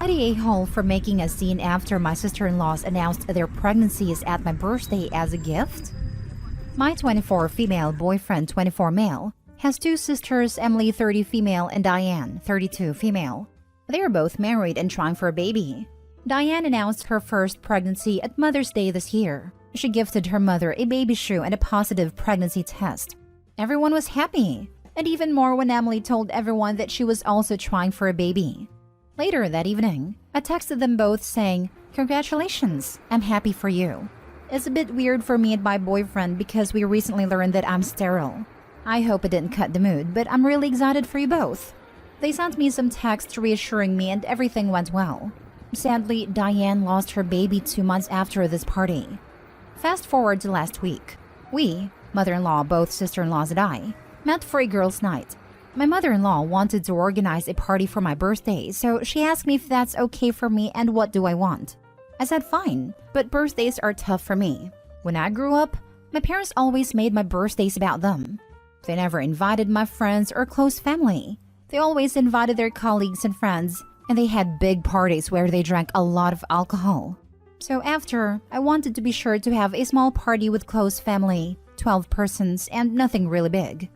At the a-hole for making a scene after my sister-in-laws announced their pregnancies at my birthday as a gift. My 24 female boyfriend, 24 male, has two sisters, Emily 30 female and Diane 32 female. They are both married and trying for a baby. Diane announced her first pregnancy at Mother's Day this year. She gifted her mother a baby shoe and a positive pregnancy test. Everyone was happy, and even more when Emily told everyone that she was also trying for a baby. Later that evening, I texted them both saying, "Congratulations, I'm happy for you." It's a bit weird for me and my boyfriend because we recently learned that I'm sterile. I hope it didn't cut the mood, but I'm really excited for you both. They sent me some texts reassuring me and everything went well. Sadly, Diane lost her baby 2 months after this party. Fast forward to last week. We, mother-in-law, both sister-in-laws and I, met for a girls' night. My mother-in-law wanted to organize a party for my birthday, so she asked me if that's okay for me and what do I want. I said fine, but birthdays are tough for me. When I grew up, my parents always made my birthdays about them. They never invited my friends or close family. They always invited their colleagues and friends, and they had big parties where they drank a lot of alcohol. So after, I wanted to be sure to have a small party with close family, 12 persons, and nothing really big.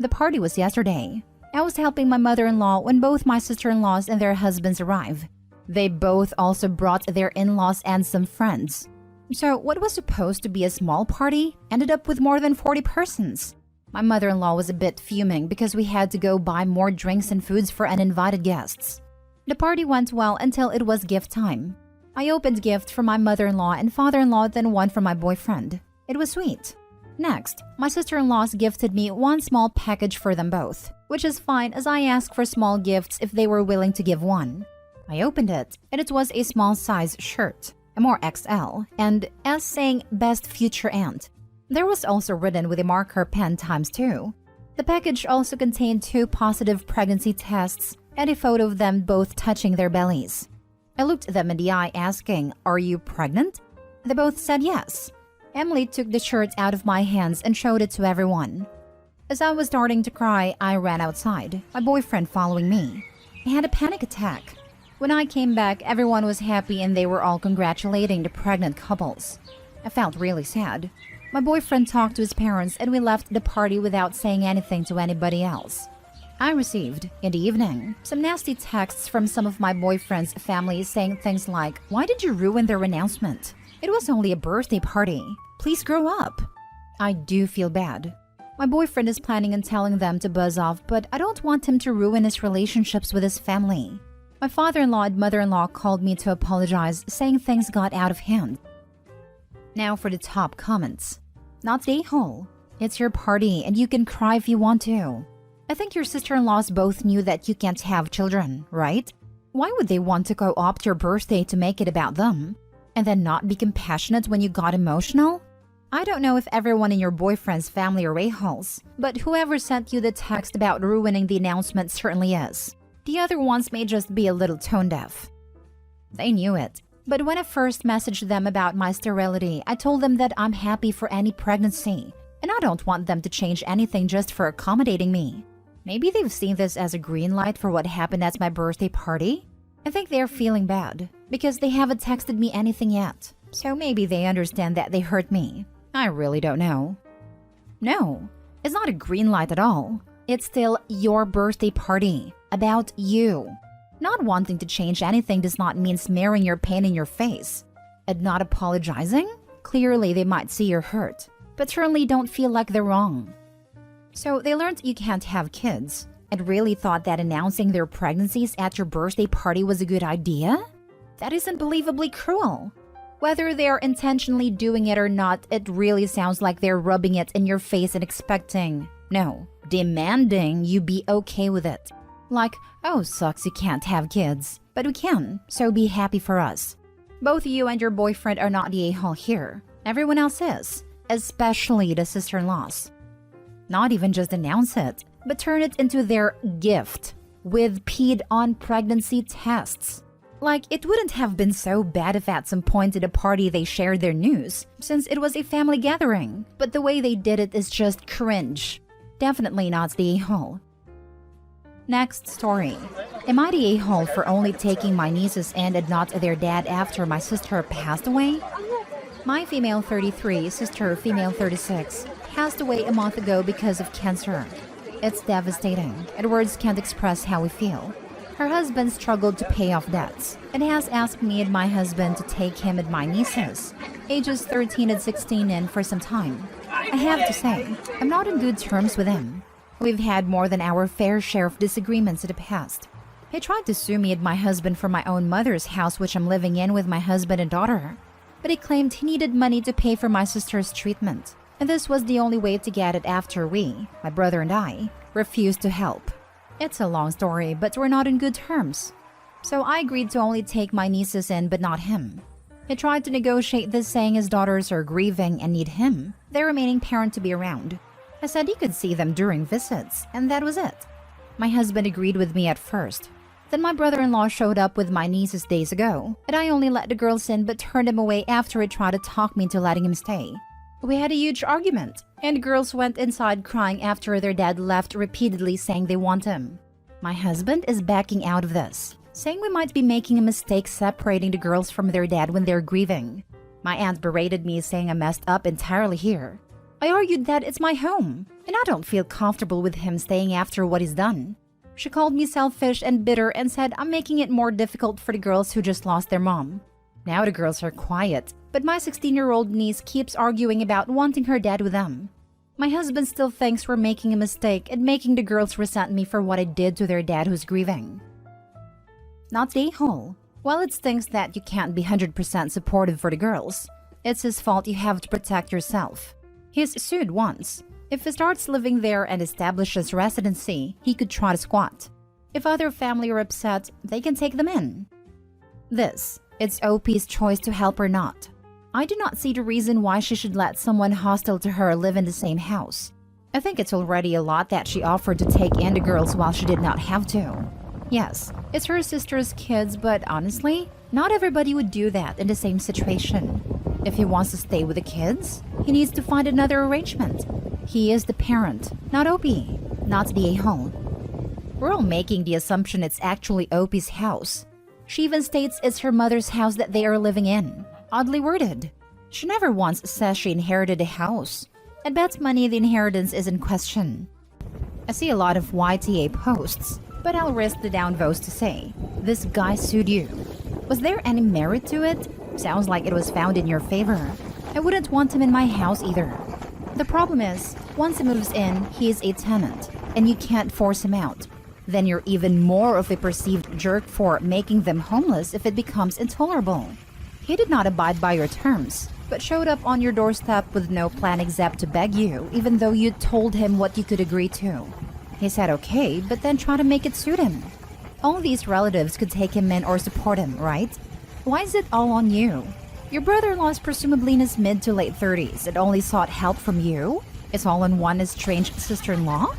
The party was yesterday. I was helping my mother-in-law when both my sister-in-laws and their husbands arrived. They both also brought their in-laws and some friends. So what was supposed to be a small party ended up with more than 40 persons. My mother-in-law was a bit fuming because we had to go buy more drinks and foods for uninvited guests. The party went well until it was gift time. I opened gift for my mother-in-law and father-in-law, then one for my boyfriend. It was sweet. Next, my sister-in-laws gifted me one small package for them both, which is fine as I asked for small gifts if they were willing to give one. I opened it, and it was a small size shirt, a more XL, and as saying best future aunt. There was also written with a marker pen ×2. The package also contained 2 positive pregnancy tests and a photo of them both touching their bellies. I looked them in the eye asking, "Are you pregnant?" They both said yes. Emily took the shirt out of my hands and showed it to everyone. As I was starting to cry, I ran outside, my boyfriend following me. I had a panic attack. When I came back, everyone was happy and they were all congratulating the pregnant couples. I felt really sad. My boyfriend talked to his parents and we left the party without saying anything to anybody else. I received, in the evening, some nasty texts from some of my boyfriend's family saying things like, "Why did you ruin their announcement? It was only a birthday party. Please grow up." I do feel bad. My boyfriend is planning on telling them to buzz off, but I don't want him to ruin his relationships with his family. My father-in-law and mother-in-law called me to apologize, saying things got out of hand. Now for the top comments. Not the a-hole. It's your party and you can cry if you want to. I think your sister-in-laws both knew that you can't have children, right? Why would they want to co-opt your birthday to make it about them? And then not be compassionate when you got emotional? I don't know if everyone in your boyfriend's family are a-holes, but whoever sent you the text about ruining the announcement certainly is. The other ones may just be a little tone-deaf. They knew it. But when I first messaged them about my sterility, I told them that I'm happy for any pregnancy, and I don't want them to change anything just for accommodating me. Maybe they've seen this as a green light for what happened at my birthday party? I think they're feeling bad, because they haven't texted me anything yet, so maybe they understand that they hurt me. I really don't know. No, it's not a green light at all. It's still your birthday party, about you. Not wanting to change anything does not mean smearing your pain in your face. And not apologizing? Clearly they might see you're hurt, but certainly don't feel like they're wrong. So they learned you can't have kids, and really thought that announcing their pregnancies at your birthday party was a good idea? That is unbelievably cruel. Whether they're intentionally doing it or not, it really sounds like they're rubbing it in your face and expecting, no, demanding you be okay with it. Like, "Oh, sucks you can't have kids, but we can, so be happy for us." Both you and your boyfriend are not the a-hole here. Everyone else is, especially the sister-in-laws. Not even just announce it, but turn it into their gift with peed-on pregnancy tests. Like, it wouldn't have been so bad if at some point at the party they shared their news, since it was a family gathering, but the way they did it is just cringe. Definitely not the a-hole. Next story. Am I the a-hole for only taking my nieces in and not their dad after my sister passed away? My female 33, sister female 36, passed away a month ago because of cancer. It's devastating, and words can't express how we feel. Her husband struggled to pay off debts and has asked me and my husband to take him and my nieces, ages 13 and 16, in for some time. I have to say, I'm not in good terms with him. We've had more than our fair share of disagreements in the past. He tried to sue me and my husband for my own mother's house, which I'm living in with my husband and daughter. But he claimed he needed money to pay for my sister's treatment, and this was the only way to get it after we, my brother and I, refused to help. It's a long story, but we're not in good terms. So I agreed to only take my nieces in, but not him. He tried to negotiate this, saying his daughters are grieving and need him, their remaining parent, to be around. I said he could see them during visits, and that was it. My husband agreed with me at first. Then my brother-in-law showed up with my nieces days ago, and I only let the girls in but turned him away after he tried to talk me into letting him stay. We had a huge argument, and the girls went inside crying after their dad left, repeatedly saying they want him. My husband is backing out of this, saying we might be making a mistake separating the girls from their dad when they're grieving. My aunt berated me, saying I messed up entirely here. I argued that it's my home, and I don't feel comfortable with him staying after what he's done. She called me selfish and bitter and said I'm making it more difficult for the girls who just lost their mom. Now the girls are quiet, but my 16-year-old niece keeps arguing about wanting her dad with them. My husband still thinks we're making a mistake and making the girls resent me for what I did to their dad who's grieving. Not the a-hole. Well, it stinks that you can't be 100% supportive for the girls. It's his fault, you have to protect yourself. He's sued once. If he starts living there and establishes residency, he could try to squat. If other family are upset, they can take them in. It's OP's choice to help or not. I do not see the reason why she should let someone hostile to her live in the same house. I think it's already a lot that she offered to take in the girls while she did not have to. Yes, it's her sister's kids, but honestly, not everybody would do that in the same situation. If he wants to stay with the kids, he needs to find another arrangement. He is the parent, not Opie, not the a-hole. We're all making the assumption it's actually Opie's house. She even states it's her mother's house that they are living in. Oddly worded. She never once says she inherited a house. I bet money the inheritance is in question. I see a lot of YTA posts, but I'll risk the downvotes to say, this guy sued you. Was there any merit to it? Sounds like it was found in your favor. I wouldn't want him in my house either. The problem is, once he moves in, he is a tenant, and you can't force him out. Then you're even more of a perceived jerk for making them homeless if it becomes intolerable. He did not abide by your terms, but showed up on your doorstep with no plan except to beg you, even though you told him what you could agree to. He said okay, but then tried to make it suit him. All these relatives could take him in or support him, right? Why is it all on you? Your brother-in-law is presumably in his mid to late 30s and only sought help from you? It's all on one estranged sister-in-law?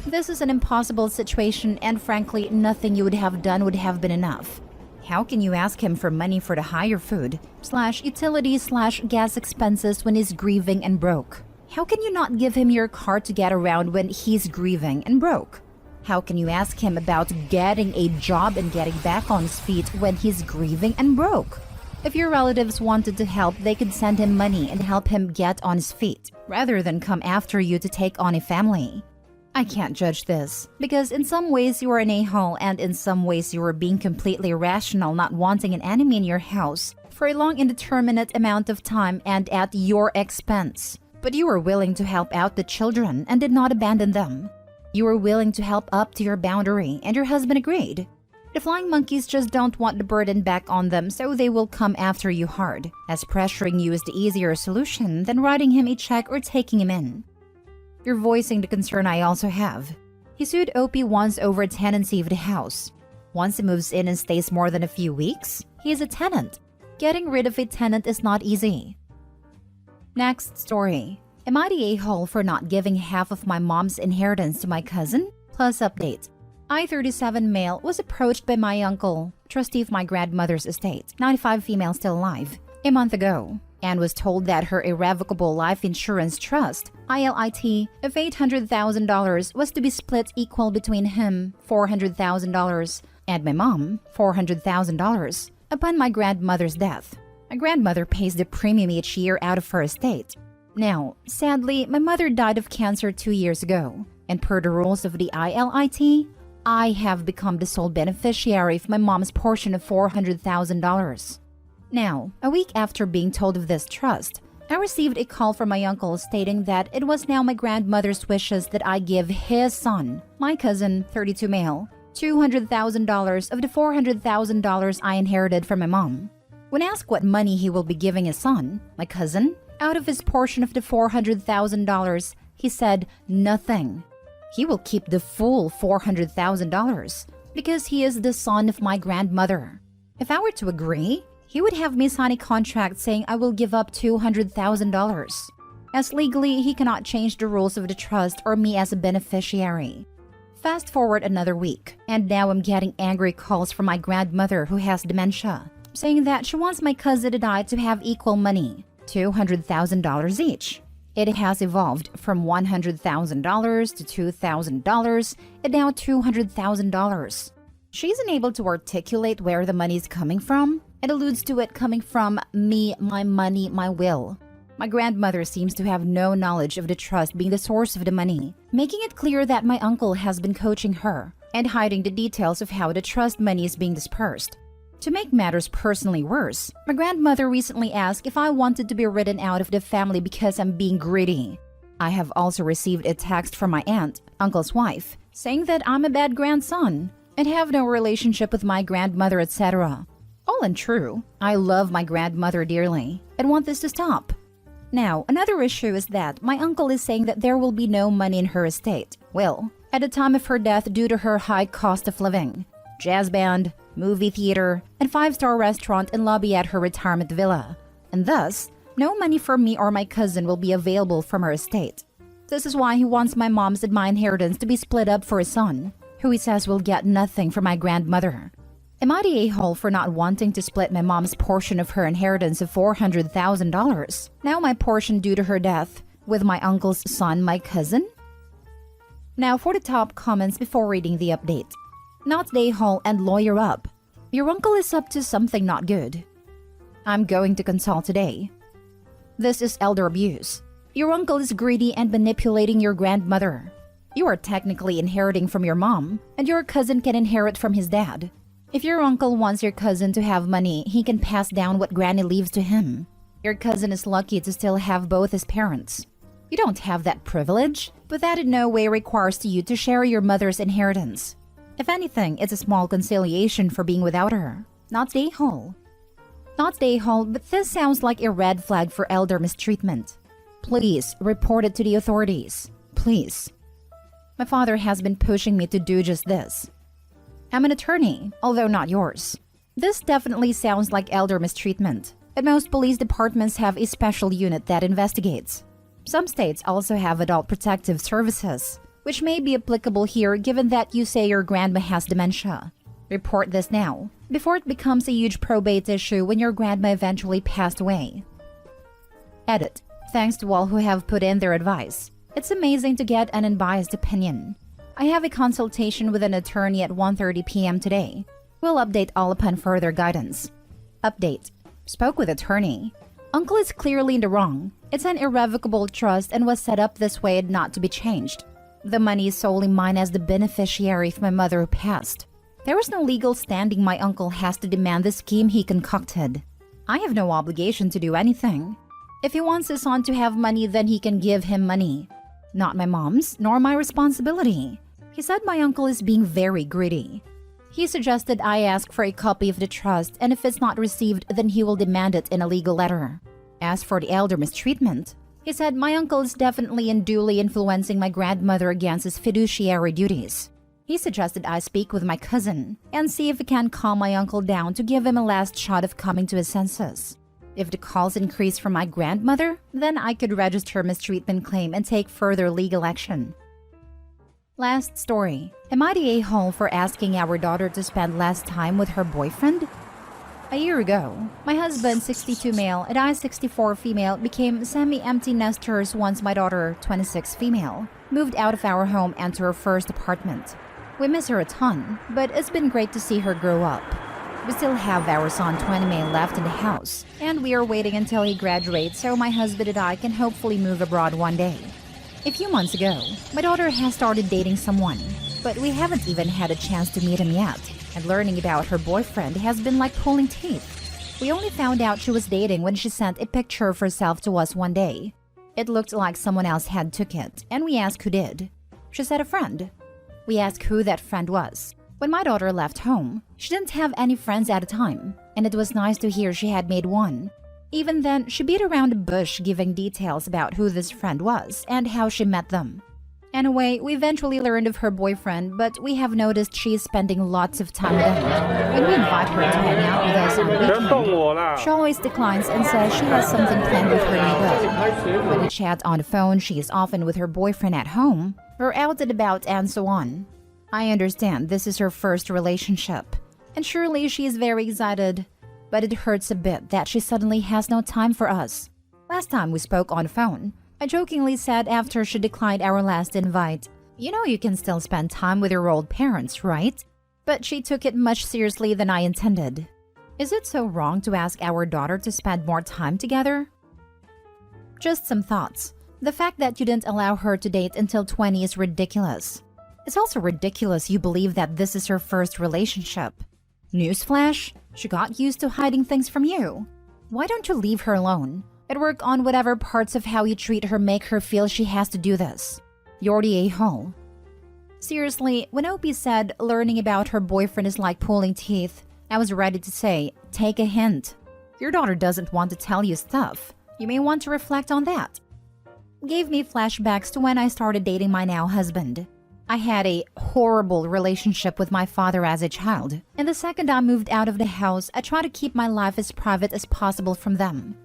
This is an impossible situation, and frankly, nothing you would have done would have been enough. How can you ask him for money for the higher food, /utilities/gas expenses when he's grieving and broke? How can you not give him your car to get around when he's grieving and broke? How can you ask him about getting a job and getting back on his feet when he's grieving and broke? If your relatives wanted to help, they could send him money and help him get on his feet, rather than come after you to take on a family. I can't judge this, because in some ways you are an a-hole, and in some ways you are being completely irrational, not wanting an enemy in your house for a long indeterminate amount of time and at your expense. But you were willing to help out the children and did not abandon them. You were willing to help up to your boundary, and your husband agreed. The flying monkeys just don't want the burden back on them, so they will come after you hard, as pressuring you is the easier solution than writing him a check or taking him in. You're voicing the concern I also have. He sued Opie once over a tenancy of the house. Once he moves in and stays more than a few weeks, he is a tenant. Getting rid of a tenant is not easy. Next story. Am I the a-hole for not giving half of my mom's inheritance to my cousin? Plus update. I, 37 male, was approached by my uncle, trustee of my grandmother's estate, 95 female still alive, a month ago. and was told that her irrevocable life insurance trust, ILIT, of $800,000 was to be split equal between him, $400,000, and my mom, $400,000, upon my grandmother's death. My grandmother pays the premium each year out of her estate. Now, sadly, my mother died of cancer 2 years ago, and per the rules of the ILIT, I have become the sole beneficiary of my mom's portion of $400,000. Now, a week after being told of this trust, I received a call from my uncle stating that it was now my grandmother's wishes that I give his son, my cousin, 32 male, $200,000 of the $400,000 I inherited from my mom. When asked what money he will be giving his son, my cousin, out of his portion of the $400,000, he said nothing. He will keep the full $400,000 because he is the son of my grandmother. If I were to agree, he would have me sign a contract saying I will give up $200,000, as legally he cannot change the rules of the trust or me as a beneficiary. Fast forward another week, and now I'm getting angry calls from my grandmother who has dementia, saying that she wants my cousin and I to have equal money, $200,000 each. It has evolved from $100,000 to $2,000 and now $200,000. She isn't able to articulate where the money is coming from and alludes to it coming from me, my money, my will. My grandmother seems to have no knowledge of the trust being the source of the money, making it clear that my uncle has been coaching her and hiding the details of how the trust money is being dispersed. To make matters personally worse, my grandmother recently asked if I wanted to be written out of the family because I'm being greedy. I have also received a text from my aunt, uncle's wife, saying that I'm a bad grandson and have no relationship with my grandmother, etc. All untrue. I love my grandmother dearly and want this to stop. Now, another issue is that my uncle is saying that there will be no money in her estate. Well, at the time of her death due to her high cost of living, jazz band, movie theater, and 5-star restaurant and lobby at her retirement villa. And thus, no money for me or my cousin will be available from her estate. This is why he wants my mom's and my inheritance to be split up for his son, who he says will get nothing from my grandmother. Am I the a-hole for not wanting to split my mom's portion of her inheritance of $400,000, now my portion due to her death, with my uncle's son, my cousin? Now for the top comments before reading the update. Not the a-hole and lawyer up. Your uncle is up to something not good. I'm going to consult today. This is elder abuse. Your uncle is greedy and manipulating your grandmother. You are technically inheriting from your mom, and your cousin can inherit from his dad. If your uncle wants your cousin to have money, he can pass down what granny leaves to him. Your cousin is lucky to still have both his parents. You don't have that privilege, but that in no way requires you to share your mother's inheritance. If anything, it's a small conciliation for being without her. Not the a-hole. Not the a-hole, but this sounds like a red flag for elder mistreatment. Please report it to the authorities. Please. My father has been pushing me to do just this. I'm an attorney, although not yours. This definitely sounds like elder mistreatment, and most police departments have a special unit that investigates. Some states also have adult protective services, which may be applicable here given that you say your grandma has dementia. Report this now, before it becomes a huge probate issue when your grandma eventually passed away. Edit. Thanks to all who have put in their advice. It's amazing to get an unbiased opinion. I have a consultation with an attorney at 1:30 p.m. today. We'll update all upon further guidance. Update. Spoke with attorney. Uncle is clearly in the wrong. It's an irrevocable trust and was set up this way and not to be changed. The money is solely mine as the beneficiary of my mother who passed. There is no legal standing my uncle has to demand the scheme he concocted. I have no obligation to do anything. If he wants his son to have money, then he can give him money. Not my mom's, nor my responsibility. He said my uncle is being very greedy. He suggested I ask for a copy of the trust, and if it's not received, then he will demand it in a legal letter. As for the elder mistreatment, he said my uncle is definitely unduly influencing my grandmother against his fiduciary duties. He suggested I speak with my cousin and see if he can calm my uncle down to give him a last shot of coming to his senses. If the calls increase from my grandmother, then I could register a mistreatment claim and take further legal action. Last story. Am I the a-hole for asking our daughter to spend less time with her boyfriend? A year ago, my husband, 62 male, and I, 64 female, became semi-empty nesters once my daughter, 26 female, moved out of our home and to her first apartment. We miss her a ton, but it's been great to see her grow up. We still have our son, 20 male, left in the house, and we are waiting until he graduates so my husband and I can hopefully move abroad one day. A few months ago, my daughter has started dating someone, but we haven't even had a chance to meet him yet. And learning about her boyfriend has been like pulling teeth. We only found out she was dating when she sent a picture of herself to us one day. It looked like someone else had took it, and we asked who did. She said a friend. We asked who that friend was. When my daughter left home, she didn't have any friends at the time, and it was nice to hear she had made one. Even then, she beat around the bush giving details about who this friend was and how she met them. Anyway, we eventually learned of her boyfriend, but we have noticed she is spending lots of time with him. When we invite her to hang out with us on the weekend, she always declines and says she has something planned with her neighbor. When we chat on the phone, she is often with her boyfriend at home, or out and about and so on. I understand this is her first relationship, and surely she is very excited, but it hurts a bit that she suddenly has no time for us. Last time we spoke on the phone, I jokingly said after she declined our last invite, "You know you can still spend time with your old parents, right?" But she took it much seriously than I intended. Is it so wrong to ask our daughter to spend more time together? Just some thoughts. The fact that you didn't allow her to date until 20 is ridiculous. It's also ridiculous you believe that this is her first relationship. Newsflash, she got used to hiding things from you. Why don't you leave her alone? And work on whatever parts of how you treat her make her feel she has to do this. You're the a-hole. Seriously, when Opie said learning about her boyfriend is like pulling teeth, I was ready to say, take a hint. Your daughter doesn't want to tell you stuff. You may want to reflect on that. Gave me flashbacks to when I started dating my now husband. I had a horrible relationship with my father as a child, and the second I moved out of the house, I tried to keep my life as private as possible from them.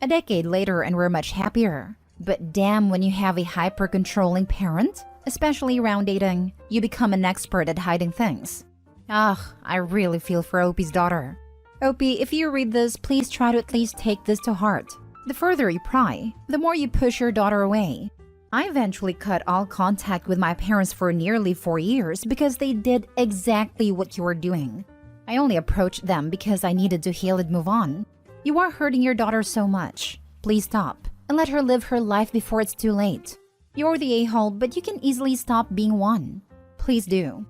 A decade later and we're much happier. But damn, when you have a hyper-controlling parent, especially around dating, you become an expert at hiding things. Ugh, I really feel for Opie's daughter. Opie, if you read this, please try to at least take this to heart. The further you pry, the more you push your daughter away. I eventually cut all contact with my parents for nearly 4 years because they did exactly what you were doing. I only approached them because I needed to heal and move on. You are hurting your daughter so much. Please stop and let her live her life before it's too late. You're the a-hole, but you can easily stop being one. Please do.